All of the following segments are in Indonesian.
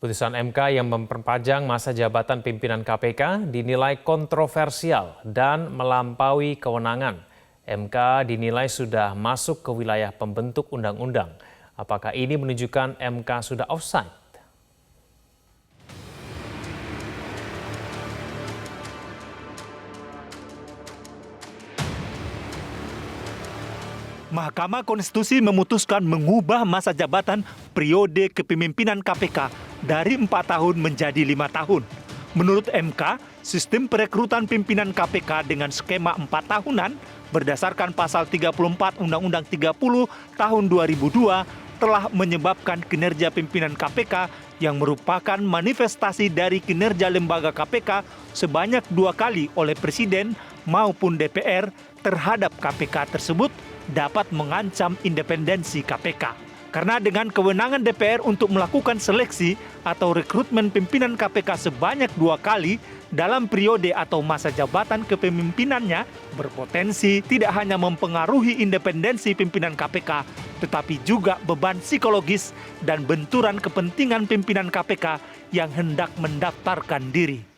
Putusan MK yang memperpanjang masa jabatan pimpinan KPK dinilai kontroversial dan melampaui kewenangan. MK dinilai sudah masuk ke wilayah pembentuk undang-undang. Apakah ini menunjukkan MK sudah offside? Mahkamah Konstitusi memutuskan mengubah masa jabatan periode kepemimpinan KPK dari 4 tahun menjadi 5 tahun. Menurut MK, sistem perekrutan pimpinan KPK dengan skema 4 tahunan berdasarkan pasal 34 Undang-Undang 30 tahun 2002 telah menyebabkan kinerja pimpinan KPK yang merupakan manifestasi dari kinerja lembaga KPK sebanyak 2 kali oleh Presiden maupun DPR terhadap KPK tersebut dapat mengancam independensi KPK. Karena dengan kewenangan DPR untuk melakukan seleksi atau rekrutmen pimpinan KPK sebanyak 2 kali dalam periode atau masa jabatan kepemimpinannya, berpotensi tidak hanya mempengaruhi independensi pimpinan KPK, tetapi juga beban psikologis dan benturan kepentingan pimpinan KPK yang hendak mendaftarkan diri.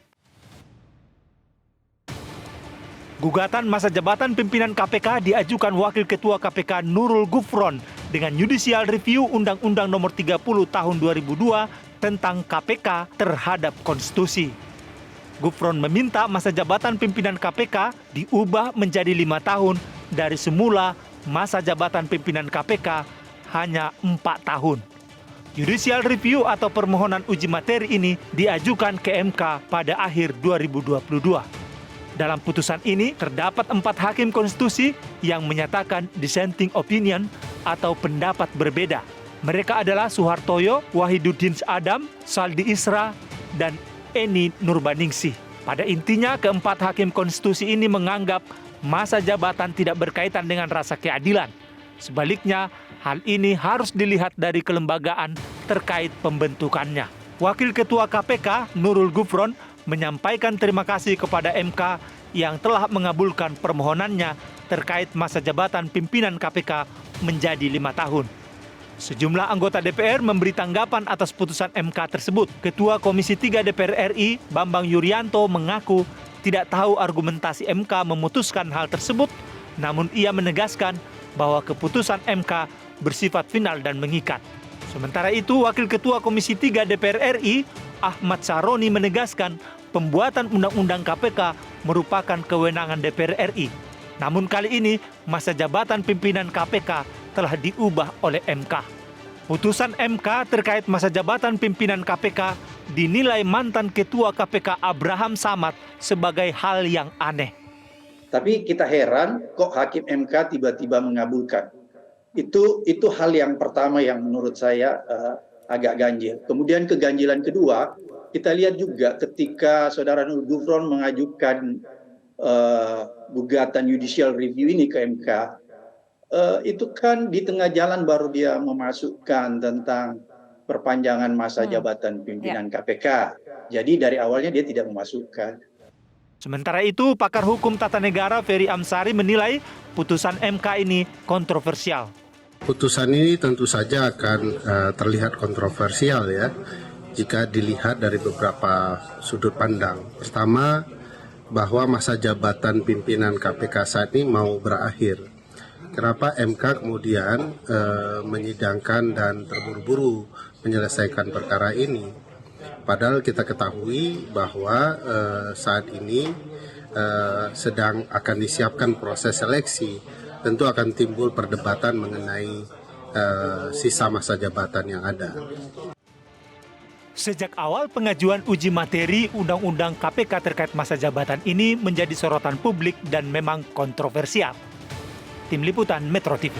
Gugatan masa jabatan pimpinan KPK diajukan Wakil Ketua KPK Nurul Gufron dengan Judicial Review Undang-Undang Nomor 30 Tahun 2002 tentang KPK terhadap konstitusi. Gufron meminta masa jabatan pimpinan KPK diubah menjadi 5 tahun dari semula masa jabatan pimpinan KPK hanya 4 tahun. Judicial Review atau permohonan uji materi ini diajukan ke MK pada akhir 2022. Dalam putusan ini, terdapat 4 hakim konstitusi yang menyatakan dissenting opinion atau pendapat berbeda. Mereka adalah Suhartoyo, Wahiduddin Adam, Saldi Isra, dan Eni Nurbaningsih. Pada intinya, keempat hakim konstitusi ini menganggap masa jabatan tidak berkaitan dengan rasa keadilan. Sebaliknya, hal ini harus dilihat dari kelembagaan terkait pembentukannya. Wakil Ketua KPK, Nurul Gufron, menyampaikan terima kasih kepada MK yang telah mengabulkan permohonannya terkait masa jabatan pimpinan KPK menjadi 5 tahun. Sejumlah anggota DPR memberi tanggapan atas putusan MK tersebut. Ketua Komisi 3 DPR RI, Bambang Yuryanto, mengaku tidak tahu argumentasi MK memutuskan hal tersebut, namun ia menegaskan bahwa keputusan MK bersifat final dan mengikat. Sementara itu, Wakil Ketua Komisi 3 DPR RI, Ahmad Saroni, menegaskan pembuatan Undang-Undang KPK merupakan kewenangan DPR RI. Namun kali ini, masa jabatan pimpinan KPK telah diubah oleh MK. Putusan MK terkait masa jabatan pimpinan KPK dinilai mantan Ketua KPK Abraham Samad sebagai hal yang aneh. Tapi kita heran kok Hakim MK tiba-tiba mengabulkan. Itu hal yang pertama yang menurut saya agak ganjil. Kemudian keganjilan kedua, kita lihat juga ketika Saudara Nurul Gufron mengajukan gugatan judicial review ini ke MK, itu kan di tengah jalan baru dia memasukkan tentang perpanjangan masa jabatan pimpinan KPK. Jadi dari awalnya dia tidak memasukkan. Sementara itu, pakar hukum tata negara Ferry Amsari menilai putusan MK ini kontroversial. Putusan ini tentu saja akan terlihat kontroversial ya, jika dilihat dari beberapa sudut pandang. Pertama, bahwa masa jabatan pimpinan KPK saat ini mau berakhir. Kenapa MK kemudian menyidangkan dan terburu-buru menyelesaikan perkara ini? Padahal kita ketahui bahwa saat ini sedang akan disiapkan proses seleksi. Tentu akan timbul perdebatan mengenai sisa masa jabatan yang ada. Sejak awal pengajuan uji materi Undang-Undang KPK terkait masa jabatan ini menjadi sorotan publik dan memang kontroversial. Tim Liputan Metro TV.